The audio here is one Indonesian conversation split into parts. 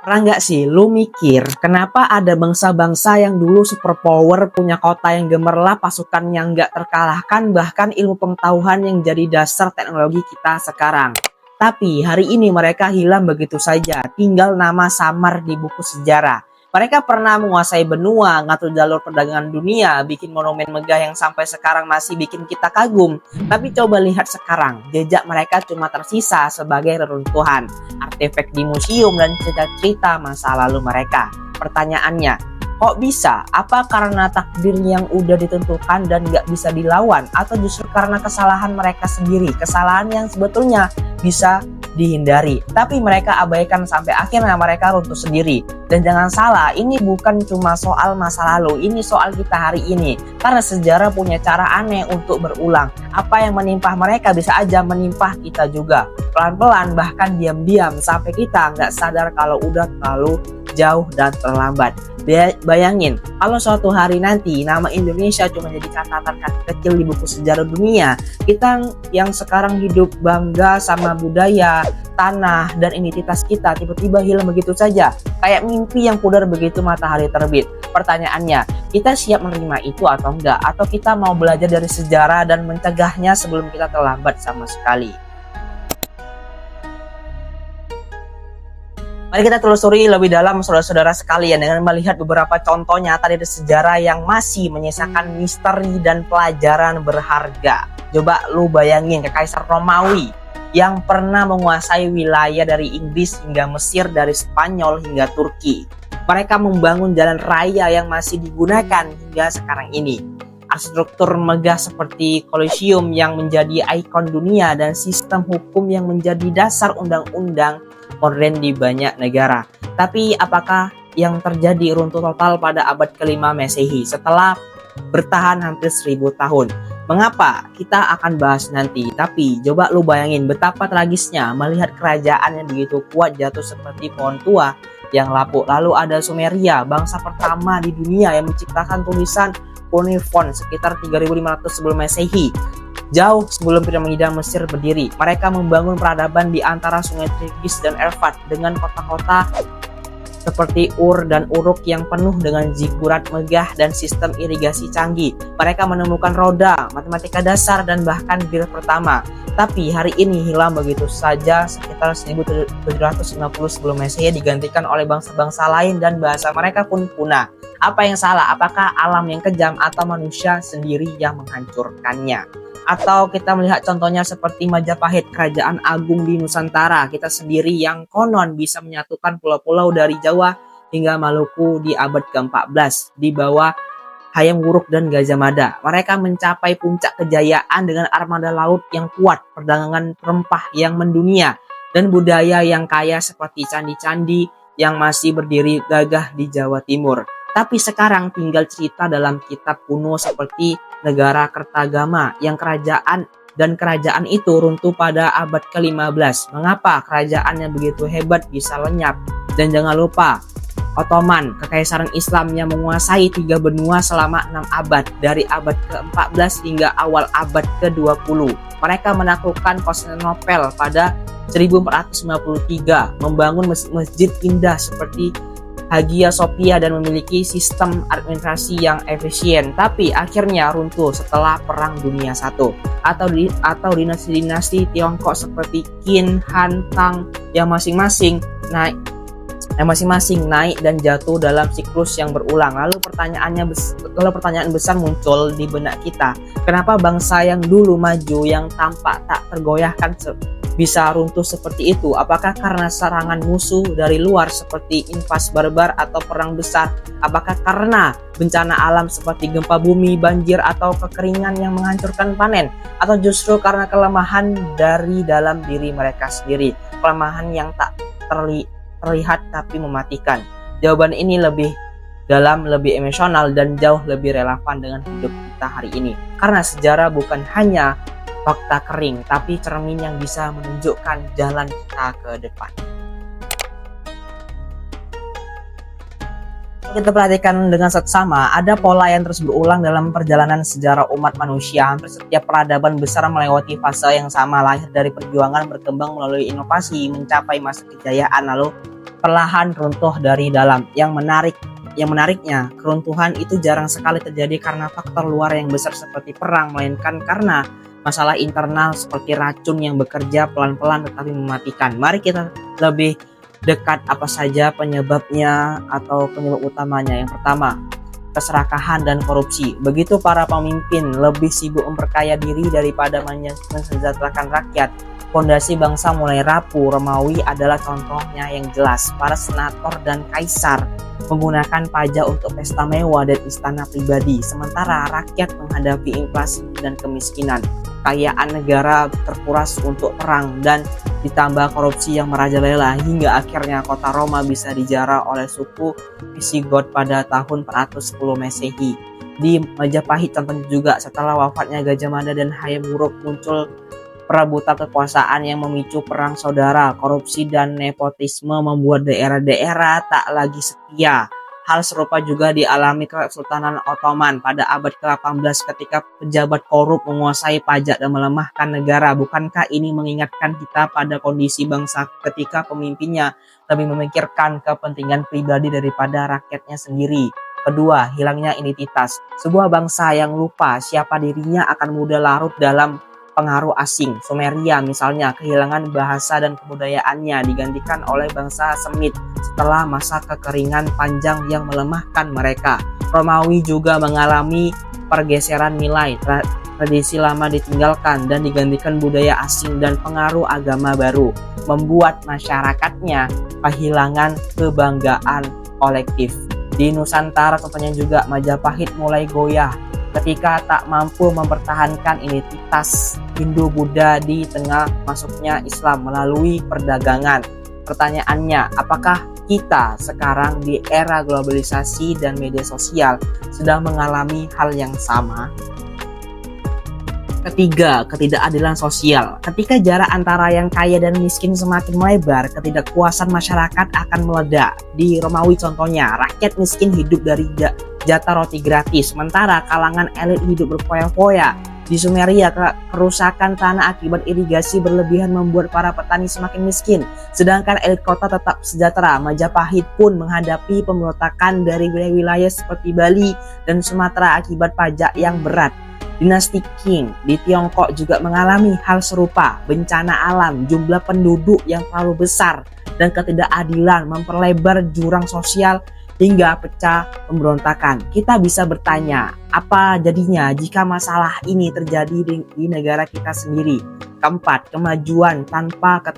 Pernah nggak sih lu mikir kenapa ada bangsa-bangsa yang dulu superpower, punya kota yang gemerlap, pasukan yang nggak terkalahkan, bahkan ilmu pengetahuan yang jadi dasar teknologi kita sekarang. Tapi hari ini mereka hilang begitu saja, tinggal nama samar di buku sejarah. Mereka pernah menguasai benua, ngatur jalur perdagangan dunia, bikin monumen megah yang sampai sekarang masih bikin kita kagum. Tapi coba lihat sekarang, jejak mereka cuma tersisa sebagai reruntuhan, artefak di museum dan cerita-cerita masa lalu mereka. Pertanyaannya, kok bisa? Apa karena takdir yang udah ditentukan dan gak bisa dilawan? Atau justru karena kesalahan mereka sendiri? Kesalahan yang sebetulnya bisa dihindari, tapi mereka abaikan sampai akhirnya mereka runtuh sendiri. Dan jangan salah, ini bukan cuma soal masa lalu, ini soal kita hari ini. Karena sejarah punya cara aneh untuk berulang. Apa yang menimpa mereka bisa aja menimpa kita juga. Pelan-pelan, bahkan diam-diam, sampai kita nggak sadar kalau udah terlalu jauh dan terlambat. Bayangin, kalau suatu hari nanti nama Indonesia cuma jadi catatan kaki kecil di buku sejarah dunia, kita yang sekarang hidup bangga sama budaya, tanah, dan identitas kita tiba-tiba hilang begitu saja, kayak mimpi yang pudar begitu matahari terbit. Pertanyaannya, kita siap menerima itu atau enggak? Atau kita mau belajar dari sejarah dan mencegahnya sebelum kita terlambat sama sekali? Mari kita telusuri lebih dalam saudara-saudara sekalian dengan melihat beberapa contoh nyata dari sejarah yang masih menyisakan misteri dan pelajaran berharga. Coba lu bayangin Kekaisar Romawi yang pernah menguasai wilayah dari Inggris hingga Mesir, dari Spanyol hingga Turki. Mereka membangun jalan raya yang masih digunakan hingga sekarang ini. Arsitektur megah seperti Colosseum yang menjadi ikon dunia dan sistem hukum yang menjadi dasar undang-undang modern di banyak negara. Tapi apakah yang terjadi runtuh total pada abad ke-5 Masehi setelah bertahan hampir 1000 tahun? Mengapa? Kita akan bahas nanti. Tapi coba lu bayangin betapa tragisnya melihat kerajaan yang begitu kuat jatuh seperti pohon tua yang lapuk. Lalu ada Sumeria, bangsa pertama di dunia yang menciptakan tulisan cuneiform sekitar 3500 sebelum Masehi. Jauh sebelum piramida Mesir berdiri, mereka membangun peradaban di antara sungai Tigris dan Efrat dengan kota-kota seperti Ur dan Uruk yang penuh dengan zigurat megah dan sistem irigasi canggih. Mereka menemukan roda, matematika dasar, dan bahkan bir pertama. Tapi hari ini hilang begitu saja sekitar 1750 sebelum Masehi, digantikan oleh bangsa-bangsa lain dan bahasa mereka pun punah. Apa yang salah? Apakah alam yang kejam atau manusia sendiri yang menghancurkannya? Atau kita melihat contohnya seperti Majapahit, kerajaan agung di Nusantara kita sendiri yang konon bisa menyatukan pulau-pulau dari Jawa hingga Maluku di abad ke-14 di bawah Hayam Wuruk dan Gajah Mada. Mereka mencapai puncak kejayaan dengan armada laut yang kuat, perdagangan rempah yang mendunia, dan budaya yang kaya seperti candi-candi yang masih berdiri gagah di Jawa Timur. Tapi sekarang tinggal cerita dalam kitab kuno seperti negara Kertagama yang kerajaan itu runtuh pada abad ke-15. Mengapa kerajaan yang begitu hebat bisa lenyap? Dan jangan lupa Ottoman, kekaisaran Islam yang menguasai 3 benua selama 6 abad, dari abad ke-14 hingga awal abad ke-20. Mereka menaklukkan Konstantinopel pada 1453, membangun masjid indah seperti Hagia Sophia dan memiliki sistem administrasi yang efisien, tapi akhirnya runtuh setelah Perang Dunia I atau dinasti-dinasti Tiongkok seperti Qin, Han, Tang yang masing-masing naik dan jatuh dalam siklus yang berulang. Lalu pertanyaan besar muncul di benak kita. Kenapa bangsa yang dulu maju, yang tampak tak tergoyahkan bisa runtuh seperti itu? Apakah karena serangan musuh dari luar seperti invasi barbar atau perang besar? Apakah karena bencana alam seperti gempa bumi, banjir, atau kekeringan yang menghancurkan panen? Atau justru karena kelemahan dari dalam diri mereka sendiri? Kelemahan yang tak terlihat tapi mematikan. Jawaban ini lebih dalam, lebih emosional, dan jauh lebih relevan dengan hidup kita hari ini. Karena sejarah bukan hanya fakta kering, tapi cermin yang bisa menunjukkan jalan kita ke depan. Kita perhatikan dengan seksama, ada pola yang terus berulang dalam perjalanan sejarah umat manusia. Hampir setiap peradaban besar melewati fase yang sama, lahir dari perjuangan, berkembang melalui inovasi, mencapai masa kejayaan, lalu perlahan runtuh dari dalam. Yang menariknya, keruntuhan itu jarang sekali terjadi karena faktor luar yang besar seperti perang, melainkan karena masalah internal seperti racun yang bekerja pelan-pelan tetapi mematikan. Mari kita lebih dekat apa saja penyebabnya atau penyebab utamanya. Yang pertama, keserakahan dan korupsi. Begitu para pemimpin lebih sibuk memperkaya diri daripada mensejahterakan rakyat, fondasi bangsa mulai rapuh. Romawi adalah contohnya yang jelas. Para senator dan kaisar menggunakan pajak untuk pesta mewah dan istana pribadi, sementara rakyat menghadapi inflasi dan kemiskinan. Kekayaan negara terkuras untuk perang dan ditambah korupsi yang merajalela hingga akhirnya kota Roma bisa dijarah oleh suku Visigoth pada tahun 410 Masehi. Di Majapahit contohnya juga, setelah wafatnya Gajah Mada dan Hayam Wuruk muncul perebutan kekuasaan yang memicu perang saudara. Korupsi dan nepotisme membuat daerah-daerah tak lagi setia. Hal serupa juga dialami Kesultanan Ottoman pada abad ke-18 ketika pejabat korup menguasai pajak dan melemahkan negara. Bukankah ini mengingatkan kita pada kondisi bangsa ketika pemimpinnya lebih memikirkan kepentingan pribadi daripada rakyatnya sendiri? Kedua, hilangnya identitas. Sebuah bangsa yang lupa siapa dirinya akan mudah larut dalam pengaruh asing. Sumeria misalnya kehilangan bahasa dan kebudayaannya, digantikan oleh bangsa Semit setelah masa kekeringan panjang yang melemahkan mereka. Romawi juga mengalami pergeseran nilai. Tradisi lama ditinggalkan dan digantikan budaya asing dan pengaruh agama baru, membuat masyarakatnya kehilangan kebanggaan kolektif. Di Nusantara contohnya juga, Majapahit mulai goyah ketika tak mampu mempertahankan identitas Hindu-Buddha di tengah masuknya Islam melalui perdagangan. Pertanyaannya, apakah kita sekarang di era globalisasi dan media sosial sedang mengalami hal yang sama? Ketiga, ketidakadilan sosial. Ketika jarak antara yang kaya dan miskin semakin melebar, ketidakpuasan masyarakat akan meledak. Di Romawi contohnya, rakyat miskin hidup dari jatah roti gratis, sementara kalangan elit hidup berfoya-foya. Di Sumeria, kerusakan tanah akibat irigasi berlebihan membuat para petani semakin miskin, sedangkan elit kota tetap sejahtera. Majapahit pun menghadapi pemberontakan dari wilayah-wilayah seperti Bali dan Sumatera akibat pajak yang berat. Dinasti Qing di Tiongkok juga mengalami hal serupa. Bencana alam, jumlah penduduk yang terlalu besar, dan ketidakadilan memperlebar jurang sosial hingga pecah pemberontakan. Kita bisa bertanya, apa jadinya jika masalah ini terjadi di negara kita sendiri? Keempat, kemajuan tanpa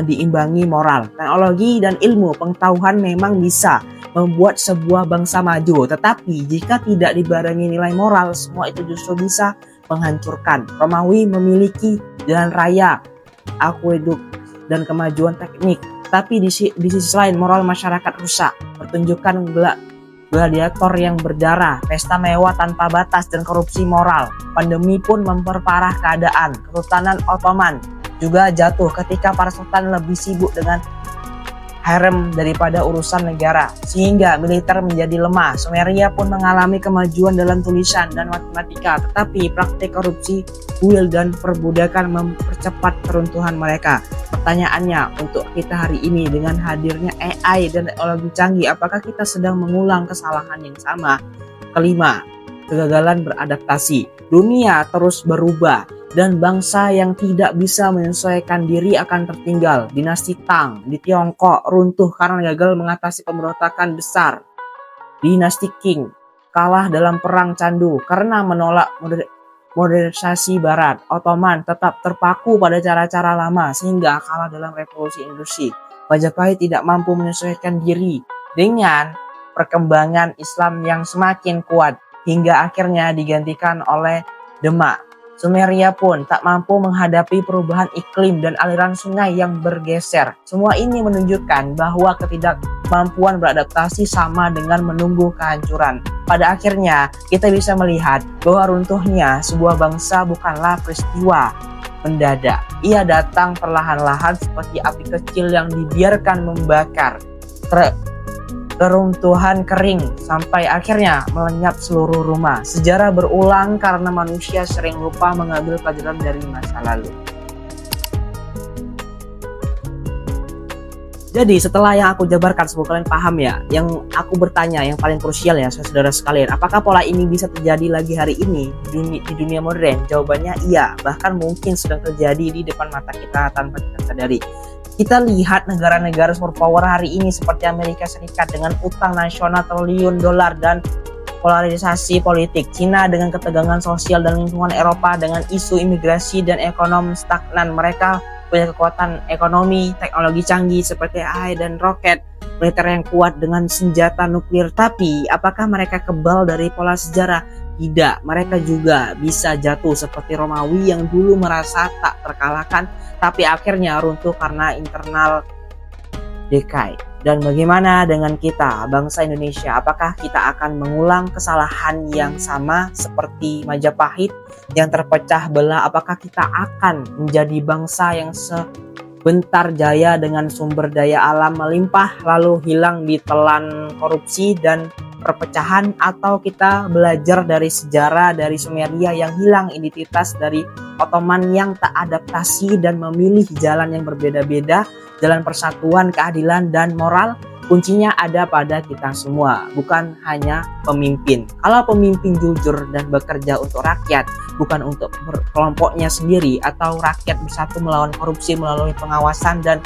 diimbangi moral. Teknologi dan ilmu pengetahuan memang bisa membuat sebuah bangsa maju, tetapi jika tidak dibarengi nilai moral, semua itu justru bisa menghancurkan. Romawi memiliki jalan raya, akueduk, dan kemajuan teknik, tapi di sisi lain moral masyarakat rusak. Pertunjukan gladiator yang berdarah, pesta mewah tanpa batas, dan korupsi moral. Pandemi pun memperparah keadaan. Kesultanan Ottoman juga jatuh ketika para sultan lebih sibuk dengan harem daripada urusan negara, sehingga militer menjadi lemah. Sumeria pun mengalami kemajuan dalam tulisan dan matematika, tetapi praktik korupsi, kuil, dan perbudakan mempercepat keruntuhan mereka. Pertanyaannya untuk kita hari ini, dengan hadirnya AI dan teknologi canggih, apakah kita sedang mengulang kesalahan yang sama? Kelima, kegagalan beradaptasi. Dunia terus berubah, dan bangsa yang tidak bisa menyesuaikan diri akan tertinggal. Dinasti Tang di Tiongkok runtuh karena gagal mengatasi pemberontakan besar. Dinasti Qing kalah dalam perang candu karena menolak modernisasi barat. Ottoman tetap terpaku pada cara-cara lama sehingga kalah dalam revolusi industri. Majapahit tidak mampu menyesuaikan diri dengan perkembangan Islam yang semakin kuat hingga akhirnya digantikan oleh Demak. Sumeria pun tak mampu menghadapi perubahan iklim dan aliran sungai yang bergeser. Semua ini menunjukkan bahwa ketidakmampuan beradaptasi sama dengan menunggu kehancuran. Pada akhirnya, kita bisa melihat bahwa runtuhnya sebuah bangsa bukanlah peristiwa mendadak. Ia datang perlahan-lahan seperti api kecil yang dibiarkan membakar. Keruntuhan kering sampai akhirnya melenyap seluruh rumah. Sejarah berulang karena manusia sering lupa mengambil pelajaran dari masa lalu. Jadi setelah yang aku jabarkan, semoga kalian paham ya. Yang aku bertanya, yang paling krusial ya saudara sekalian, apakah pola ini bisa terjadi lagi hari ini di dunia modern? Jawabannya iya, bahkan mungkin sedang terjadi di depan mata kita tanpa kita sadari. Kita lihat negara-negara superpower hari ini seperti Amerika Serikat dengan utang nasional triliun dolar dan polarisasi politik, Cina dengan ketegangan sosial dan lingkungan, Eropa dengan isu imigrasi dan ekonomi stagnan. Mereka punya kekuatan ekonomi, teknologi canggih seperti AI dan roket, militer yang kuat dengan senjata nuklir. Tapi apakah mereka kebal dari pola sejarah? Tidak, mereka juga bisa jatuh seperti Romawi yang dulu merasa tak terkalahkan, tapi akhirnya runtuh karena internal decay. Dan bagaimana dengan kita, bangsa Indonesia? Apakah kita akan mengulang kesalahan yang sama seperti Majapahit yang terpecah belah? Apakah kita akan menjadi bangsa yang sebentar jaya dengan sumber daya alam melimpah lalu hilang ditelan korupsi dan perpecahan? Atau kita belajar dari sejarah dari Sumeria yang hilang identitas, dari Ottoman yang tak adaptasi dan memilih jalan yang berbeda-beda, jalan persatuan, keadilan, dan moral? Kuncinya ada pada kita semua, bukan hanya pemimpin. Kalau pemimpin jujur dan bekerja untuk rakyat, bukan untuk kelompoknya sendiri, atau rakyat bersatu melawan korupsi melalui pengawasan dan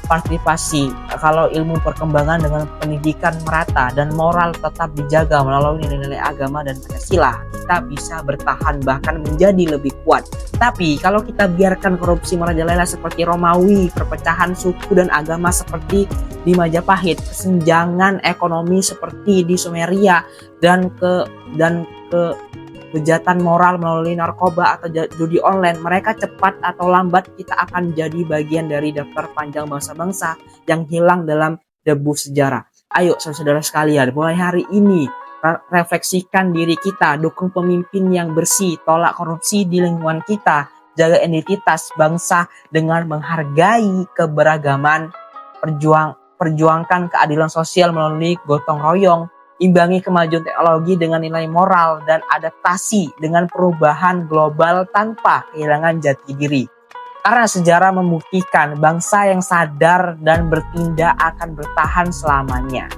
partisipasi, kalau ilmu perkembangan dengan pendidikan merata dan moral tetap dijaga melalui nilai-nilai agama dan Pancasila, kita bisa bertahan bahkan menjadi lebih kuat. Tapi kalau kita biarkan korupsi merajalela seperti Romawi, perpecahan suku dan agama seperti di Majapahit, kesenjangan ekonomi seperti di Sumeria, dan kejahatan moral melalui narkoba atau judi online, mereka cepat atau lambat kita akan jadi bagian dari daftar panjang bangsa-bangsa yang hilang dalam debu sejarah. Ayo saudara sekalian, mulai hari ini refleksikan diri kita, dukung pemimpin yang bersih, tolak korupsi di lingkungan kita, jaga identitas bangsa dengan menghargai keberagaman, perjuangkan keadilan sosial melalui gotong royong, imbangi kemajuan teknologi dengan nilai moral, dan adaptasi dengan perubahan global tanpa kehilangan jati diri. Karena sejarah membuktikan bangsa yang sadar dan bertindak akan bertahan selamanya.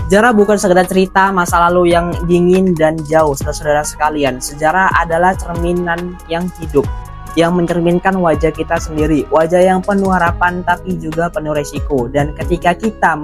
Sejarah bukan sekedar cerita masa lalu yang dingin dan jauh, saudara-saudara sekalian. Sejarah adalah cerminan yang hidup, yang mencerminkan wajah kita sendiri, wajah yang penuh harapan tapi juga penuh resiko. Dan ketika kita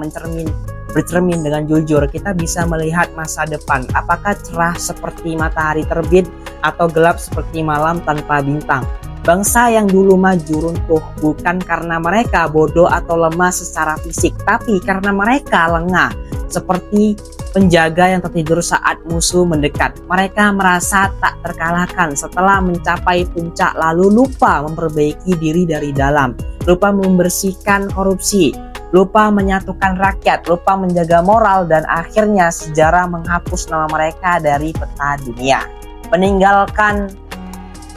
bercermin dengan jujur, kita bisa melihat masa depan, apakah cerah seperti matahari terbit atau gelap seperti malam tanpa bintang. Bangsa yang dulu maju runtuh bukan karena mereka bodoh atau lemah secara fisik, tapi karena mereka lengah, seperti penjaga yang tertidur saat musuh mendekat. Mereka merasa tak terkalahkan setelah mencapai puncak, lalu lupa memperbaiki diri dari dalam, lupa membersihkan korupsi, lupa menyatukan rakyat, lupa menjaga moral, dan akhirnya sejarah menghapus nama mereka dari peta dunia, meninggalkan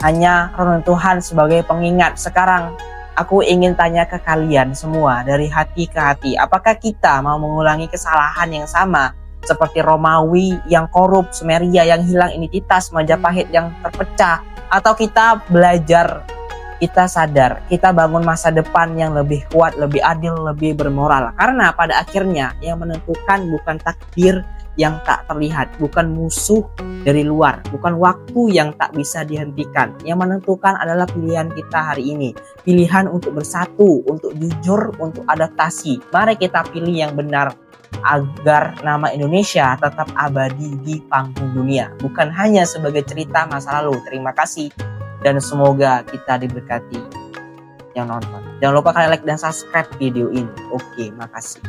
hanya reruntuhan sebagai pengingat. Sekarang aku ingin tanya ke kalian semua dari hati ke hati, apakah kita mau mengulangi kesalahan yang sama seperti Romawi yang korup, Sumeria yang hilang identitas, Majapahit yang terpecah, atau kita belajar, kita sadar, kita bangun masa depan yang lebih kuat, lebih adil, lebih bermoral? Karena pada akhirnya yang menentukan bukan takdir yang tak terlihat, bukan musuh dari luar, bukan waktu yang tak bisa dihentikan. Yang menentukan adalah pilihan kita hari ini, pilihan untuk bersatu, untuk jujur, untuk adaptasi. Mari kita pilih yang benar agar nama Indonesia tetap abadi di panggung dunia, bukan hanya sebagai cerita masa lalu. Terima kasih dan semoga kita diberkati yang nonton. Jangan lupa kalian like dan subscribe video ini. Oke, makasih.